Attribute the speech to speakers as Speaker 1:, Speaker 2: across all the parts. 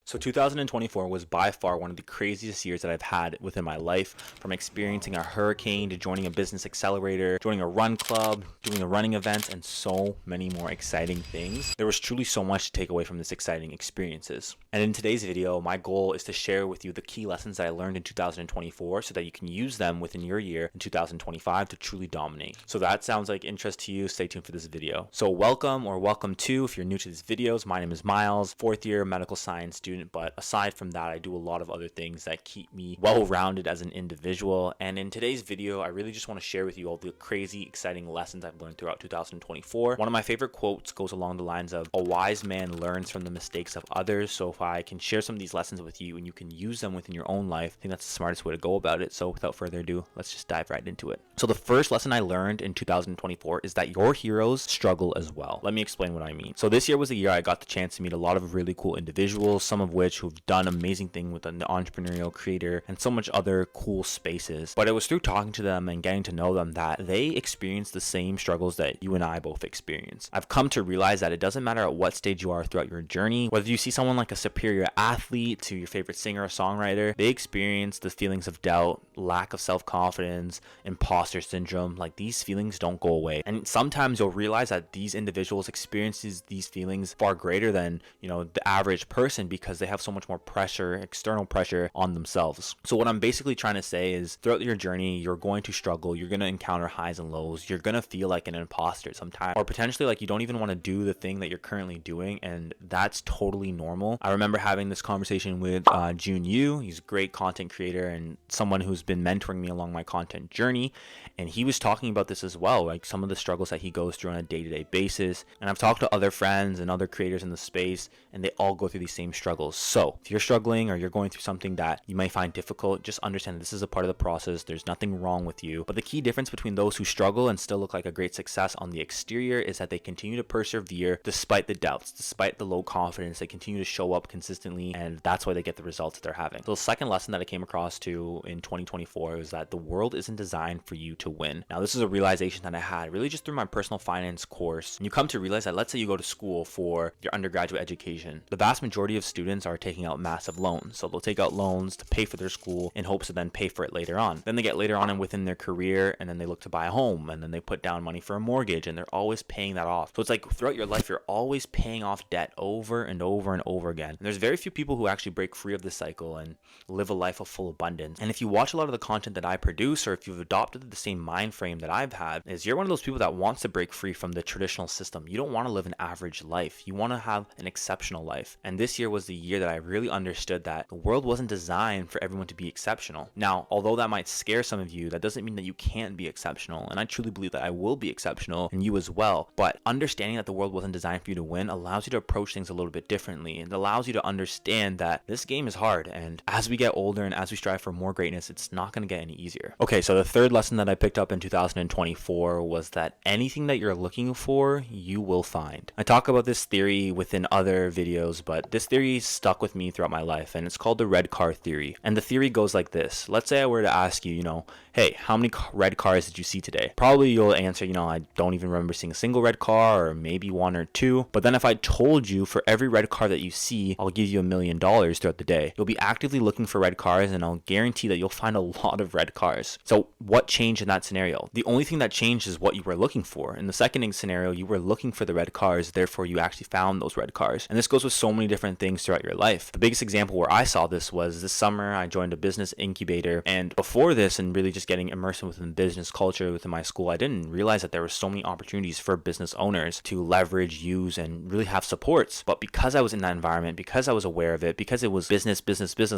Speaker 1: So 2024 was by far one of the craziest years that I've had within my life, from experiencing a hurricane to joining a business accelerator, joining a run club, doing the running events, and so many more exciting things. There was truly so much to take away from this exciting experiences. And in today's video, my goal is to share with you the key lessons that I learned in 2024 so that you can use them within your year in 2025 to truly dominate. So that sounds like interest to you, stay tuned for this video. So welcome to, if you're new to these videos, my name is Miles, fourth year medical science student. But aside from that, I do a lot of other things that keep me well-rounded as an individual. And in today's video, I really just want to share with you all the crazy, exciting lessons I've learned throughout 2024. One of my favorite quotes goes along the lines of, "A wise man learns from the mistakes of others." So if I can share some of these lessons with you and you can use them within your own life, I think that's the smartest way to go about it. So without further ado, let's just dive right into it. So the first lesson I learned in 2024 is that your heroes struggle as well. Let me explain what I mean. So this year was the year I got the chance to meet a lot of really cool individuals, some of which who've done amazing things with the entrepreneurial creator and so much other cool spaces. But it was through talking to them and getting to know them that they experienced the same struggles that you and I both experience. I've come to realize that it doesn't matter at what stage you are throughout your journey, whether you see someone like a superior athlete to your favorite singer or songwriter, they experience the feelings of doubt, lack of self-confidence, imposter syndrome. Like, these feelings don't go away. And sometimes you'll realize that these individuals experiences these feelings far greater than, the average person, because they have so much more pressure, external pressure on themselves. So what I'm basically trying to say is, throughout your journey, you're going to struggle, you're going to encounter highs and lows, you're going to feel like an imposter sometimes, or potentially like you don't even want to do the thing that you're currently doing, and that's totally normal. I remember having this conversation with Jun Yu. He's a great content creator and someone who's been mentoring me along my content journey, and he was talking about this as well, like some of the struggles that he goes through on a day-to-day basis. And I've talked to other friends and other creators in the space, and they all go through these same struggles. So if you're struggling or you're going through something that you may find difficult, just understand this is a part of the process. There's nothing wrong with you. But the key difference between those who struggle and still look like a great success on the exterior is that they continue to persevere despite the doubts, despite the low confidence. They continue to show up consistently, and that's why they get the results that they're having. So the second lesson that I came across to in 2024 is that the world isn't designed for you to win. Now, this is a realization that I had really just through my personal finance course. And you come to realize that, let's say you go to school for your undergraduate education. The vast majority of students are taking out massive loans. So they'll take out loans to pay for their school in hopes to then pay for it later on. Then they get later on and within their career, and then they look to buy a home, and then they put down money for a mortgage, and they're always paying that off. So it's like throughout your life, you're always paying off debt over and over and over again. And there's very few people who actually break free of this cycle and live a life of full abundance. And if you watch a lot of the content that I produce, or if you've adopted the same mind frame that I've had, is you're one of those people that wants to break free from the traditional system. You don't want to live an average life. You want to have an exceptional life. And this year was the year that I really understood that the world wasn't designed for everyone to be exceptional. Now, although that might scare some of you, that doesn't mean that you can't be exceptional. And I truly believe that I will be exceptional, and you as well. But understanding that the world wasn't designed for you to win allows you to approach things a little bit differently. It allows you to understand that this game is hard. And as we get older and as we strive for more greatness, it's not going to get any easier. Okay, so the third lesson that I picked up in 2024 was that anything that you're looking for, you will find. I talk about this theory within other videos, but this theory stuck with me throughout my life, and it's called the red car theory. And the theory goes like this. Let's say I were to ask you, hey, how many red cars did you see today? Probably you'll answer, I don't even remember seeing a single red car, or maybe one or two. But then if I told you for every red car that you see, I'll give you $1 million throughout the day, you'll be actively looking for red cars, and I'll guarantee that you'll find a lot of red cars. So what changed in that scenario? The only thing that changed is what you were looking for. In the second scenario, you were looking for the red cars, therefore you actually found those red cars. And this goes with so many different things throughout your life. The biggest example where I saw this was this summer. I joined a business incubator, and before this, and really just getting immersed within business culture within my school, I didn't realize that there were so many opportunities for business owners to leverage, use, and really have supports. But because I was in that environment, because I was aware of it, because it was business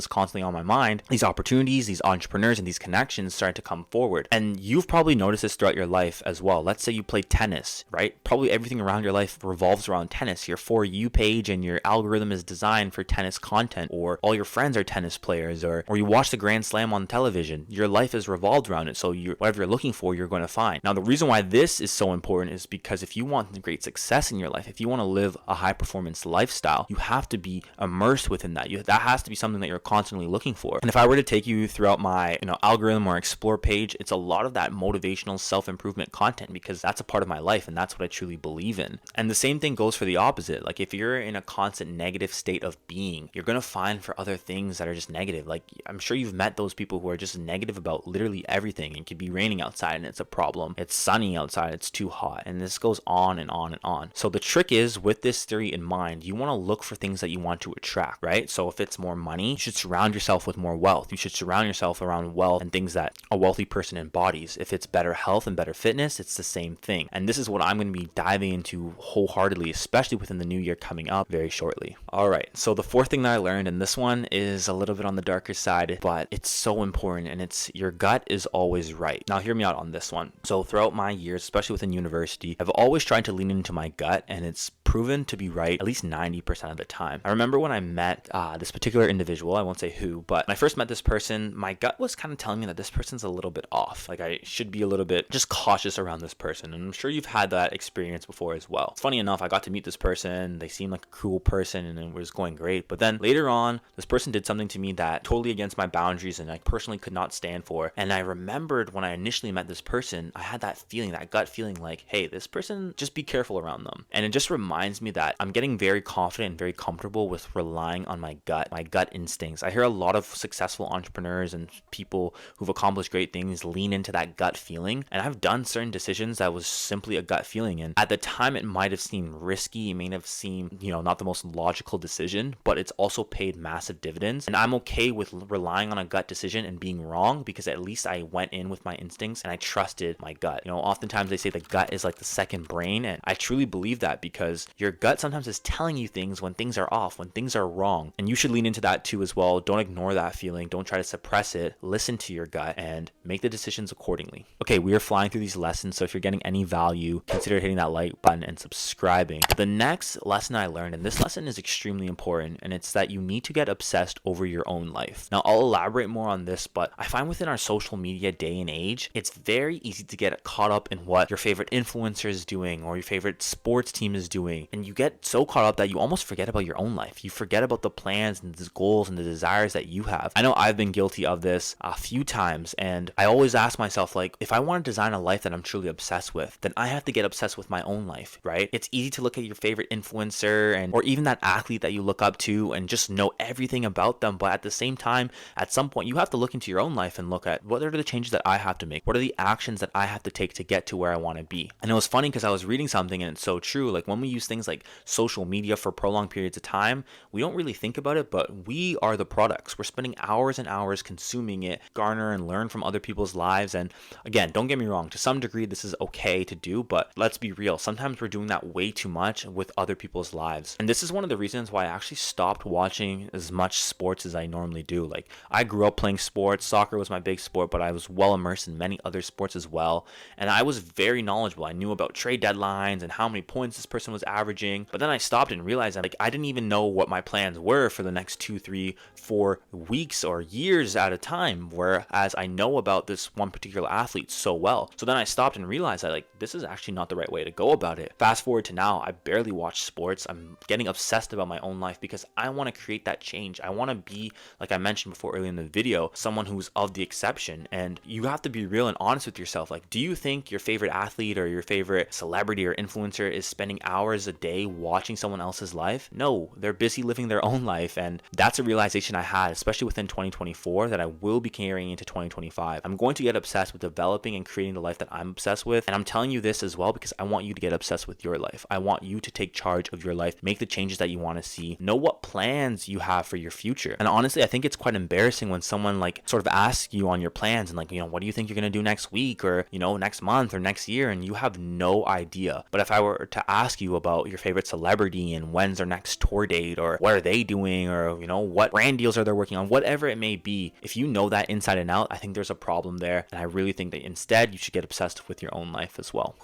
Speaker 1: constantly on my mind, these opportunities, these entrepreneurs, and these connections started to come forward. And you've probably noticed this throughout your life as well. Let's say you play tennis, right? Probably everything around your life revolves around tennis. Your For You page and your algorithm is designed for tennis content, or all your friends are tennis players, or you watch the Grand Slam on television. Your life is revolved around it. So whatever you're looking for, you're going to find. Now, the reason why this is so important is because if you want great success in your life, if you want to live a high performance lifestyle, you have to be immersed within that. That has to be something that you're constantly looking for. And if I were to take you throughout my algorithm or explore page, it's a lot of that motivational self-improvement content, because that's a part of my life and that's what I truly believe in. And the same thing goes for the opposite. Like if you're in a constant negative state of being. You're going to find for other things that are just negative. Like, I'm sure you've met those people who are just negative about literally everything. It could be raining outside and it's a problem. It's sunny outside, it's too hot. And this goes on and on and on. So the trick is, with this theory in mind, you want to look for things that you want to attract, right? So if it's more money, you should surround yourself with more wealth. You should surround yourself around wealth and things that a wealthy person embodies. If it's better health and better fitness, it's the same thing. And this is what I'm going to be diving into wholeheartedly, especially within the new year coming up very shortly. All right, so the fourth thing that I learned, and this one is a little bit on the darker side, but it's so important, and it's your gut is always right. Now hear me out on this one. So throughout my years, especially within university, I've always tried to lean into my gut, and it's proven to be right at least 90% of the time. I remember when I met this particular individual, I won't say who, but when I first met this person, my gut was kind of telling me that this person's a little bit off. Like, I should be a little bit just cautious around this person. And I'm sure you've had that experience before as well. It's funny enough, I got to meet this person. They seemed like a cool person and it was going great. But then later on, this person did something to me that totally against my boundaries and I personally could not stand for. And I remembered when I initially met this person, I had that feeling, that gut feeling like, hey, this person, just be careful around them. And it just reminds me that I'm getting very confident and very comfortable with relying on my gut instincts. I hear a lot of successful entrepreneurs and people who've accomplished great things lean into that gut feeling. And I've done certain decisions that was simply a gut feeling. And at the time, it might have seemed risky. It may have seemed, not the most logical decision, but it's also paid massive dividends. And I'm okay with relying on a gut decision and being wrong, because at least I went in with my instincts and I trusted my gut. Oftentimes they say the gut is like the second brain. And I truly believe that, because your gut sometimes is telling you things when things are off, when things are wrong. And you should lean into that too as well. Don't ignore that feeling. Don't try to suppress it. Listen to your gut and make the decisions accordingly. Okay, we are flying through these lessons, so if you're getting any value, consider hitting that like button and subscribing. The next lesson I learned, and this lesson is extremely important, and it's that you need to get obsessed over your own life. Now, I'll elaborate more on this, but I find within our social media day and age, it's very easy to get caught up in what your favorite influencer is doing or your favorite sports team is doing, and you get so caught up that you almost forget about your own life. You forget about the plans and the goals and the desires that you have. I know I've been guilty of this a few times, and I always ask myself, like, if I want to design a life that I'm truly obsessed with, then I have to get obsessed with my own life, right? It's easy to look at your favorite influencer or even that athlete that you look up to and just know everything about them, but at the same time, at some point, you have to look into your own life and look at, what are the changes that I have to make? What are the actions that I have to take to get to where I want to be? And it was funny because I was reading something, and it's so true. Like, when we use things like social media for prolonged periods of time, we don't really think about it, but we are the products. We're spending hours and hours consuming it, garner and learn from other people's lives. And again, don't get me wrong, to some degree this is okay to do, but let's be real, sometimes we're doing that way too much with other people's lives. And this is one of the reasons why I actually stopped watching as much sports as I normally do. Like, I grew up playing sports. Soccer was my big sport, but I was well immersed in many other sports as well, and I was very knowledgeable. I knew about trade deadlines and how many points this person was averaging, but then I stopped and realized that, like, I didn't even know what my plans were for the next 2, 3, 4 weeks or years at a time, whereas I know about this one particular athlete so well. So then I stopped and realized that, like, this is actually not the right way to go about it. Fast forward to now, I barely watch sports. I'm getting obsessed about my own life because I want to create that change. I want to be, like I mentioned before earlier in the video, someone who's of the exception. And you have to be real and honest with yourself. Like, do you think your favorite athlete or your favorite celebrity or influencer is spending hours a day watching someone else's life? No, they're busy living their own life. And that's a realization I had, especially within 2024, that I will be carrying into 2025. I'm going to get obsessed with developing and creating the life that I'm obsessed with. And I'm telling you this as well because I want you to get obsessed with your life. I want you to take charge of your life, make the changes that you want to see, know what plans you have for your future. And honestly, I think it's quite embarrassing when someone like sort of asks you on your plans and like, what do you think you're going to do next week or, next month or next year, and you have no idea. But if I were to ask you about your favorite celebrity and when's their next tour date or what are they doing or, what brand deals are they working on, whatever it may be, if you know that inside and out, I think there's a problem there. And I really think that instead you should get obsessed with your own life as well.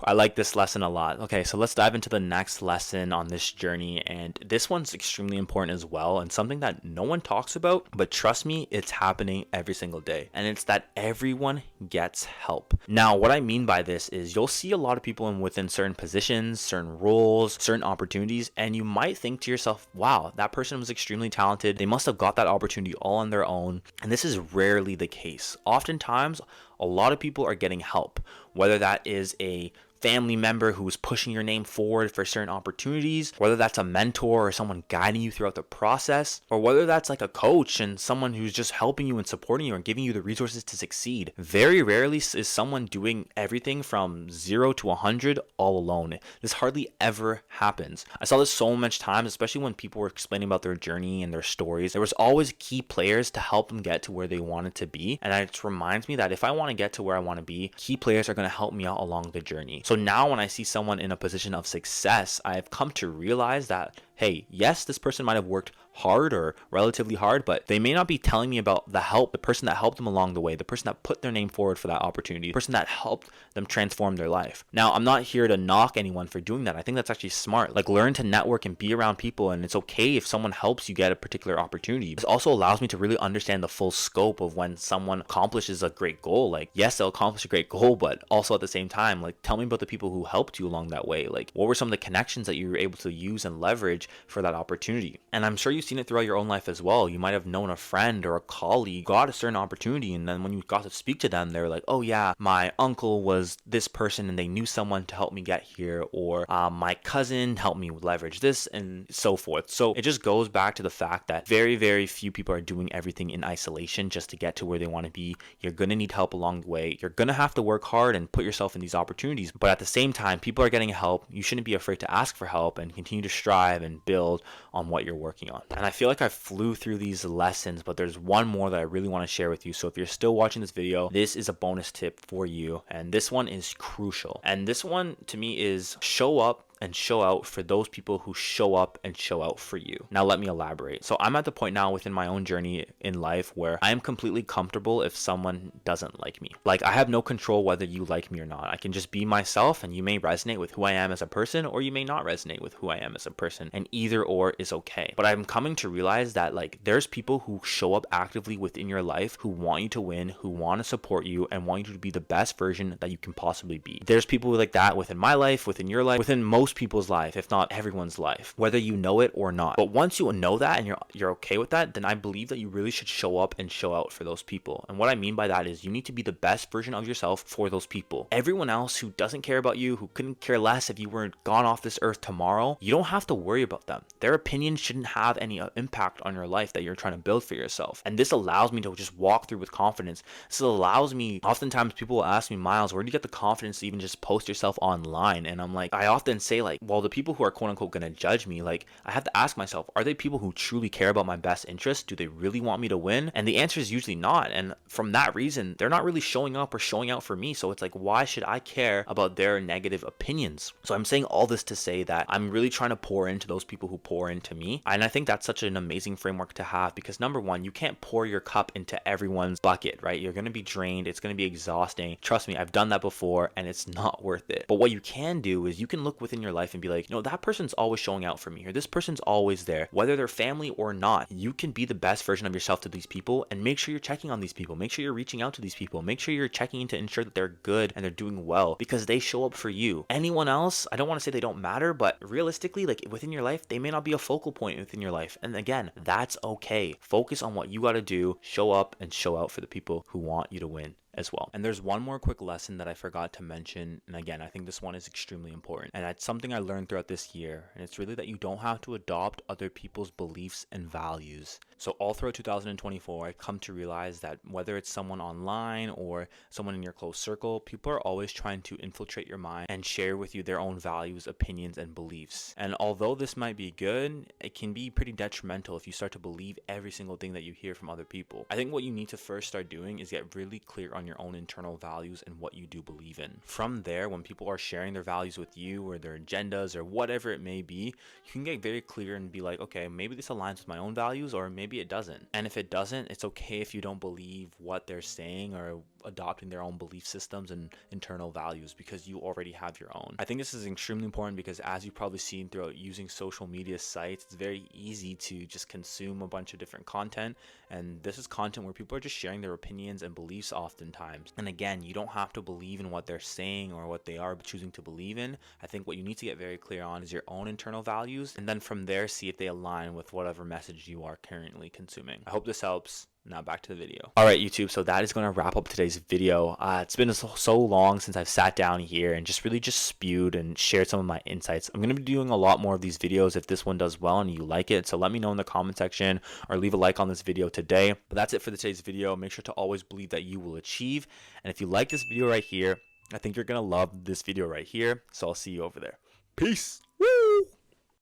Speaker 1: I like this lesson a lot. Okay, so let's dive into the next lesson on this journey. And this one's extremely important as well, and something that no one talks about, but trust me, it's happening every single day. And it's that everyone gets help. Now, what I mean by this is you'll see a lot of people within certain positions, certain roles, certain opportunities, and you might think to yourself, wow, that person was extremely talented. They must have got that opportunity all on their own. And this is rarely the case. Oftentimes, a lot of people are getting help, whether that is a family member who's pushing your name forward for certain opportunities, whether that's a mentor or someone guiding you throughout the process, or whether that's like a coach and someone who's just helping you and supporting you and giving you the resources to succeed. Very rarely is someone doing everything from 0 to 100 all alone. This hardly ever happens. I saw this so much times, especially when people were explaining about their journey and their stories. There was always key players to help them get to where they wanted to be. And it just reminds me that if I want to get to where I want to be, key players are going to help me out along the journey. So now when I see someone in a position of success, I've come to realize that, hey, yes, this person might have worked hard or relatively hard, but they may not be telling me about the person that helped them along the way, the person that put their name forward for that opportunity, the person that helped them transform their life. Now, I'm not here to knock anyone for doing that. I think that's actually smart. Like, learn to network and be around people, and it's okay if someone helps you get a particular opportunity. This also allows me to really understand the full scope of when someone accomplishes a great goal. Like, yes, they'll accomplish a great goal, but also at the same time, like, tell me about the people who helped you along that way. Like, what were some of the connections that you were able to use and leverage for that opportunity? And I'm sure you've seen it throughout your own life as well. You might have known a friend or a colleague got a certain opportunity, and then when you got to speak to them, they're like, oh yeah, my uncle was this person and they knew someone to help me get here, or my cousin helped me leverage this, and so forth. So it just goes back to the fact that very, very few people are doing everything in isolation just to get to where they want to be. You're going to need help along the way. You're going to have to work hard and put yourself in these opportunities, but at the same time, people are getting help. You shouldn't be afraid to ask for help and continue to strive and build on what you're working on. And I feel like I flew through these lessons, but there's one more that I really want to share with you. So if you're still watching this video, this is a bonus tip for you, and this one is crucial. And this one to me is show up and show out for those people who show up and show out for you. Now let me elaborate. So I'm at the point now within my own journey in life where I am completely comfortable if someone doesn't like me. Like, I have no control whether you like me or not. I can just be myself, and you may resonate with who I am as a person, or you may not resonate with who I am as a person, and either or is okay. But I'm coming to realize that, like, there's people who show up actively within your life who want you to win, who want to support you, and want you to be the best version that you can possibly be. There's people like that within my life, within your life, within most people's life, if not everyone's life, whether you know it or not. But once you know that and you're okay with that, then I believe that you really should show up and show out for those people. And what I mean by that is you need to be the best version of yourself for those people. Everyone else who doesn't care about you, who couldn't care less if you were gone off this earth tomorrow, you don't have to worry about them. Their opinions shouldn't have any impact on your life that you're trying to build for yourself. And this allows me to just walk through with confidence. This allows me, oftentimes people will ask me, Miles, where do you get the confidence to even just post yourself online? And I'm like, I often say, like, well, the people who are quote unquote gonna judge me, like, I have to ask myself, are they people who truly care about my best interest? Do they really want me to win? And the answer is usually not. And from that reason, they're not really showing up or showing out for me. So it's like, why should I care about their negative opinions? So I'm saying all this to say that I'm really trying to pour into those people who pour into me. And I think that's such an amazing framework to have, because number one, you can't pour your cup into everyone's bucket, right? You're gonna be drained. It's gonna be exhausting. Trust me, I've done that before, and it's not worth it. But what you can do is you can look within your life and be like, you know, that person's always showing out for me, or this person's always there, whether they're family or not. You can be the best version of yourself to these people, and make sure you're checking on these people. Make sure you're reaching out to these people. Make sure you're checking in to ensure that they're good and they're doing well, because they show up for you. Anyone else, I don't want to say they don't matter, but realistically, like, within your life, they may not be a focal point within your life. And again, that's okay. Focus on what you got to do, show up and show out for the people who want you to win as well. And there's one more quick lesson that I forgot to mention, and again, I think this one is extremely important, and that's something I learned throughout this year, and it's really that you don't have to adopt other people's beliefs and values. So all throughout 2024, I come to realize that whether it's someone online or someone in your close circle, people are always trying to infiltrate your mind and share with you their own values, opinions, and beliefs. And although this might be good, it can be pretty detrimental if you start to believe every single thing that you hear from other people. I think what you need to first start doing is get really clear on your own internal values and what you do believe in. From there, when people are sharing their values with you or their agendas or whatever it may be, you can get very clear and be like, okay, maybe this aligns with my own values, or maybe it doesn't. And if it doesn't, it's okay if you don't believe what they're saying or adopting their own belief systems and internal values, because you already have your own. I think this is extremely important because, as you've probably seen throughout using social media sites, it's very easy to just consume a bunch of different content, and this is content where people are just sharing their opinions and beliefs oftentimes. And again, you don't have to believe in what they're saying or what they are choosing to believe in. I think what you need to get very clear on is your own internal values, and then from there see if they align with whatever message you are currently consuming. I hope this helps. Now back to the video. All right, YouTube. So that is going to wrap up today's video. It's been so long since I've sat down here and just really just spewed and shared some of my insights. I'm going to be doing a lot more of these videos if this one does well and you like it. So let me know in the comment section or leave a like on this video today. But that's it for today's video. Make sure to always believe that you will achieve. And if you like this video right here, I think you're going to love this video right here. So I'll see you over there. Peace. Woo!